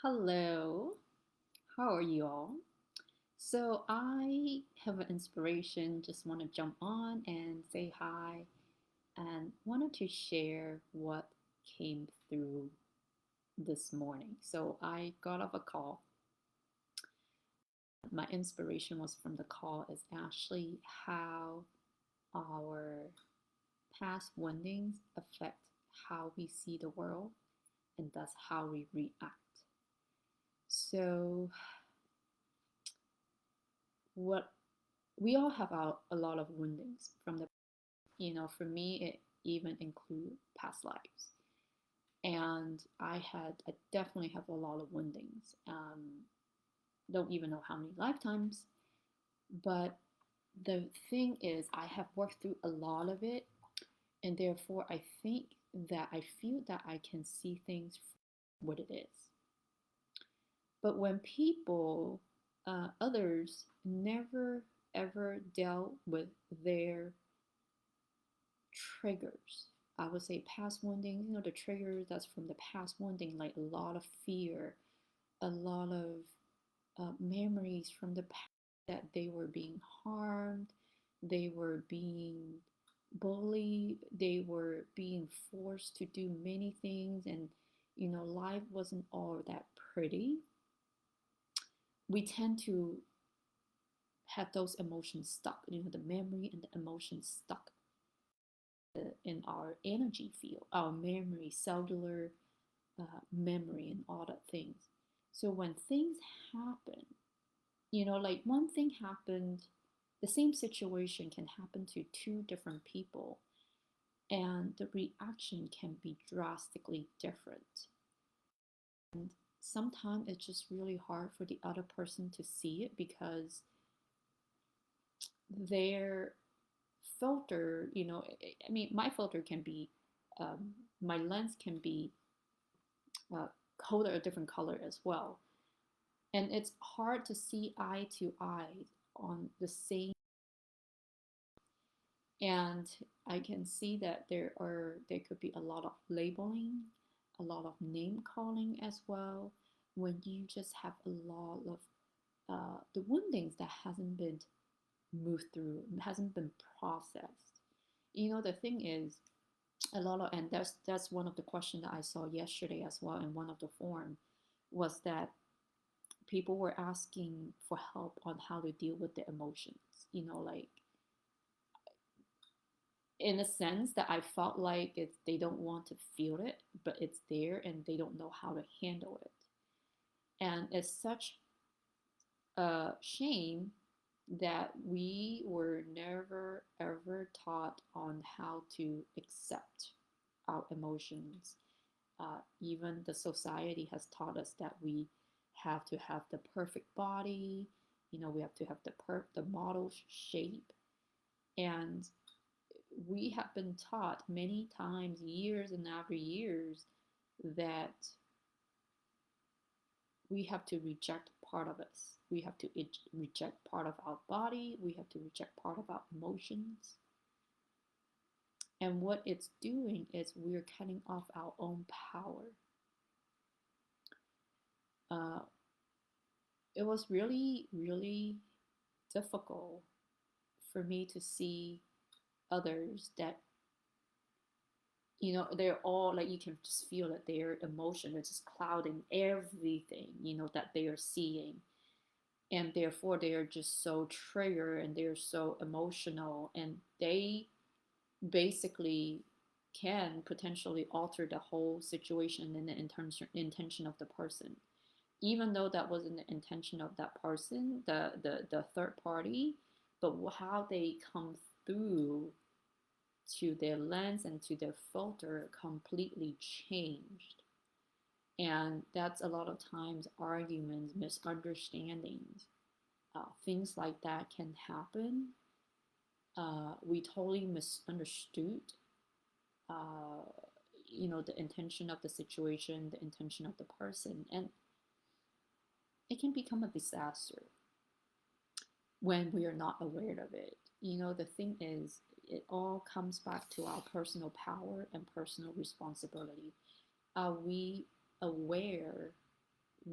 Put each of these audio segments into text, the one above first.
Hello, how are you all? So, I have an inspiration, just want to jump on and say hi, and wanted to share what came through this morning. So, I got off a call. My inspiration was from the call is actually how our past woundings affect how we see the world and thus how we react. So, what we all have a lot of woundings from the, for me it even include past lives, and I definitely have a lot of woundings. Don't even know how many lifetimes, but the thing is I have worked through a lot of it, and therefore I feel that I can see things for what it is. But when people, others, never ever dealt with their triggers. I would say past wounding, the triggers that's from the past wounding, like a lot of fear, a lot of memories from the past that they were being harmed, they were being bullied, they were being forced to do many things, and life wasn't all that pretty. We tend to have those emotions stuck, the memory and the emotions stuck in our energy field, our memory, cellular memory, and all that things. So when things happen, like one thing happened, the same situation can happen to two different people, and the reaction can be drastically different. And sometimes it's just really hard for the other person to see it because their filter, I mean, my filter can be, my lens can be uh, coded a different color as well. And it's hard to see eye to eye on the same. And I can see that there could be a lot of labeling, a lot of name calling as well, when you just have a lot of the woundings that hasn't been moved through, hasn't been processed. The thing is, a lot of, and that's one of the questions that I saw yesterday as well in one of the forum, was that people were asking for help on how to deal with the emotions. Like, in a sense that I felt like it's they don't want to feel it, but it's there and they don't know how to handle it. And it's such a shame that we were never ever taught on how to accept our emotions. Even the society has taught us that we have to have the perfect body, we have to have the model shape, and we have been taught many times, years and after years, that we have to reject part of us. We have to reject part of our body. We have to reject part of our emotions. And what it's doing is we're cutting off our own power. Uh, it was really, really difficult for me to see others that, they're all like, you can just feel that their emotion is just clouding everything, that they are seeing. And therefore, they are just so triggered and they're so emotional, and they basically can potentially alter the whole situation and the intention of the person, even though that wasn't the intention of that person, the third party. But how they come through to their lens and to their filter completely changed. And that's a lot of times arguments, misunderstandings, things like that can happen. We totally misunderstood, uh, the intention of the situation, the intention of the person, and it can become a disaster when we are not aware of it. The thing is, it all comes back to our personal power and personal responsibility. Are we aware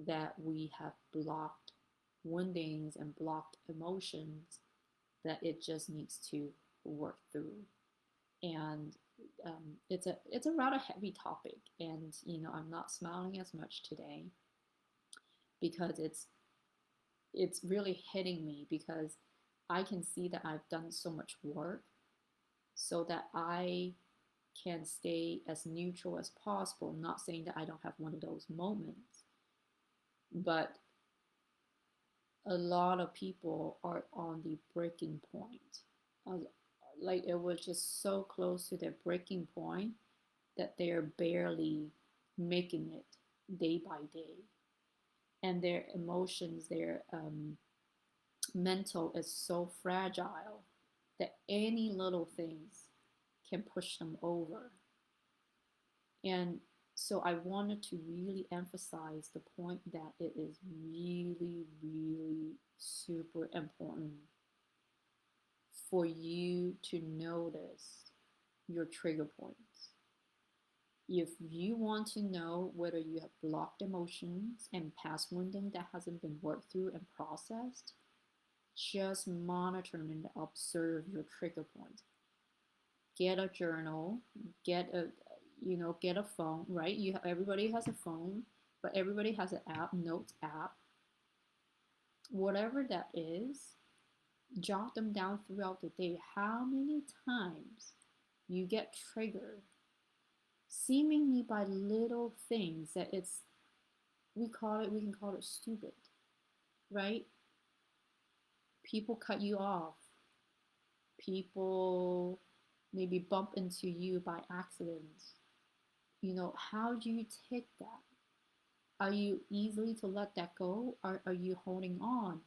that we have blocked woundings and blocked emotions that it just needs to work through. And it's a rather heavy topic, and I'm not smiling as much today because it's really hitting me, because I can see that I've done so much work so that I can stay as neutral as possible. I'm not saying that I don't have one of those moments, but a lot of people are on the breaking point. Uh, like it was just so close to their breaking point that they're barely making it day by day. And their emotions, their mental is so fragile that any little things can push them over. And so I wanted to really emphasize the point that it is really, really super important for you to notice your trigger points. If you want to know whether you have blocked emotions and past wounding that hasn't been worked through and processed, just monitor and observe your trigger points. Get a journal, get a phone, right? Everybody has a phone, but everybody has an app, notes app. Whatever that is, jot them down throughout the day. How many times you get triggered seemingly by little things that we can call it stupid, right? People cut you off. People maybe bump into you by accident. How do you take that? Are you easily to let that go? Or are you holding on?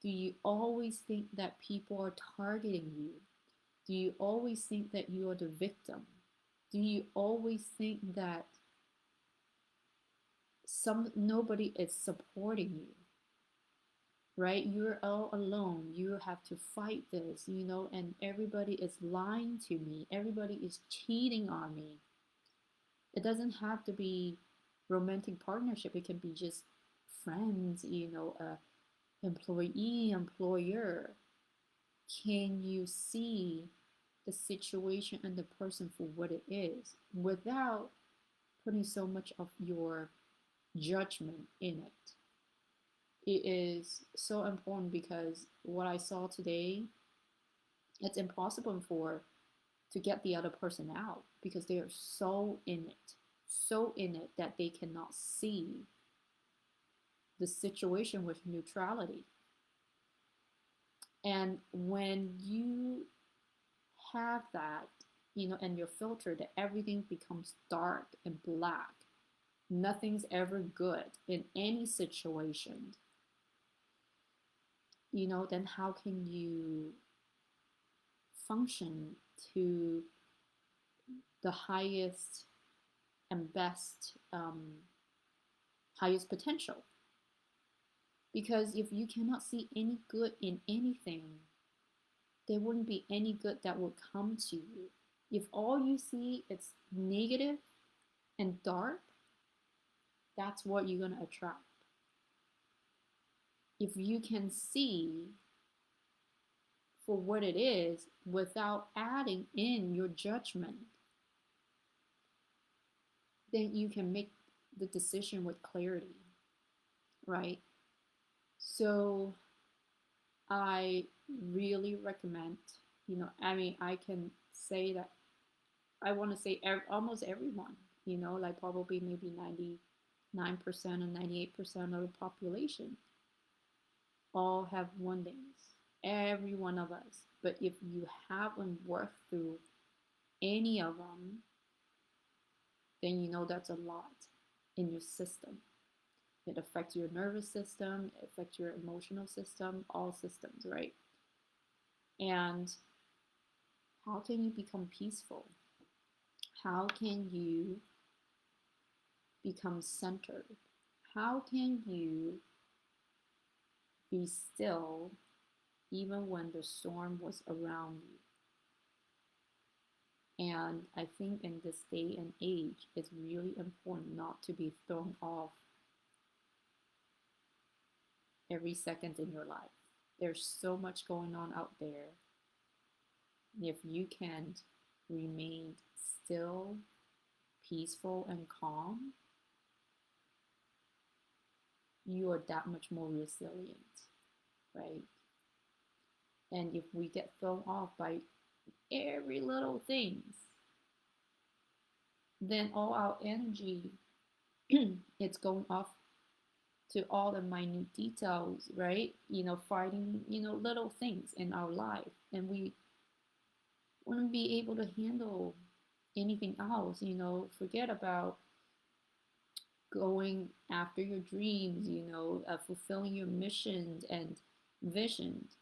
Do you always think that people are targeting you? Do you always think that you are the victim? Do you always think that nobody is supporting you? Right? You're all alone. You have to fight this, and everybody is lying to me. Everybody is cheating on me. It doesn't have to be romantic partnership. It can be just friends, employee, employer. Can you see the situation and the person for what it is without putting so much of your judgment in it? It is so important, because what I saw today, it's impossible to get the other person out, because they are so in it that they cannot see the situation with neutrality. And when you have that, and your filter, that everything becomes dark and black, nothing's ever good in any situation, then how can you function to the highest and best, highest potential? Because if you cannot see any good in anything, there wouldn't be any good that will come to you. If all you see is negative and dark, that's what you're going to attract. If you can see for what it is without adding in your judgment, then you can make the decision with clarity, right? So I really recommend, I can say that I want to say almost everyone, like probably maybe 99% and 98% of the population all have woundings, every one of us. But if you haven't worked through any of them, then that's a lot in your system. It affects your nervous system, it affects your emotional system, all systems, right? And how can you become peaceful? How can you become centered? How can you be still even when the storm was around you? And I think in this day and age, it's really important not to be thrown off every second in your life. There's so much going on out there. If you can remain still, peaceful, and calm, you are that much more resilient, right? And if we get thrown off by every little things, then all our energy it's going off to all the minute details, right? Fighting, little things in our life, and we wouldn't be able to handle anything else. Forget about going after your dreams, fulfilling your missions and visions.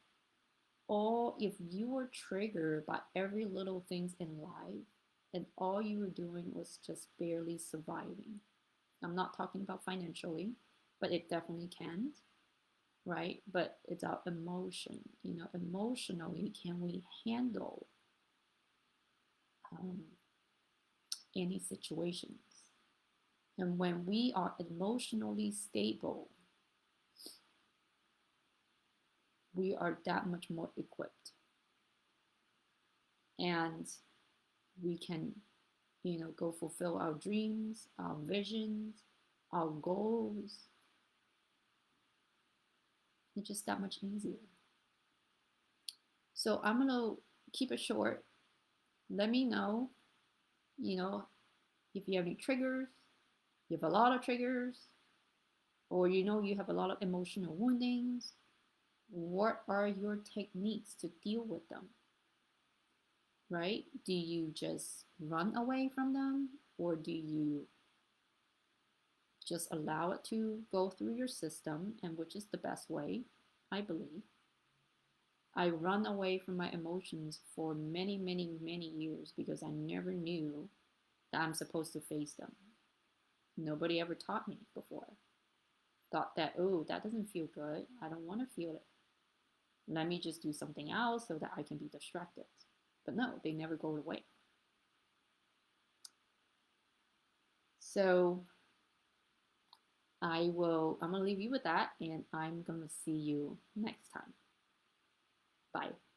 Or if you were triggered by every little things in life, and all you were doing was just barely surviving. I'm not talking about financially, but it definitely can, right? But it's our emotion. Emotionally, can we handle um, any situations? And when we are emotionally stable, we are that much more equipped. And we can, go fulfill our dreams, our visions, our goals. It's just that much easier. So I'm going to keep it short. Let me know, if you have any triggers, you have a lot of triggers, or you have a lot of emotional woundings. What are your techniques to deal with them? Right? Do you just run away from them, or do you just allow it to go through your system, and which is the best way, I believe. I run away from my emotions for many, many, many years because I never knew that I'm supposed to face them. Nobody ever taught me before. Thought that, oh, that doesn't feel good. I don't want to feel it. Let me just do something else so that I can be distracted. But no, they never go away. So I'm going to leave you with that, and I'm going to see you next time. Bye.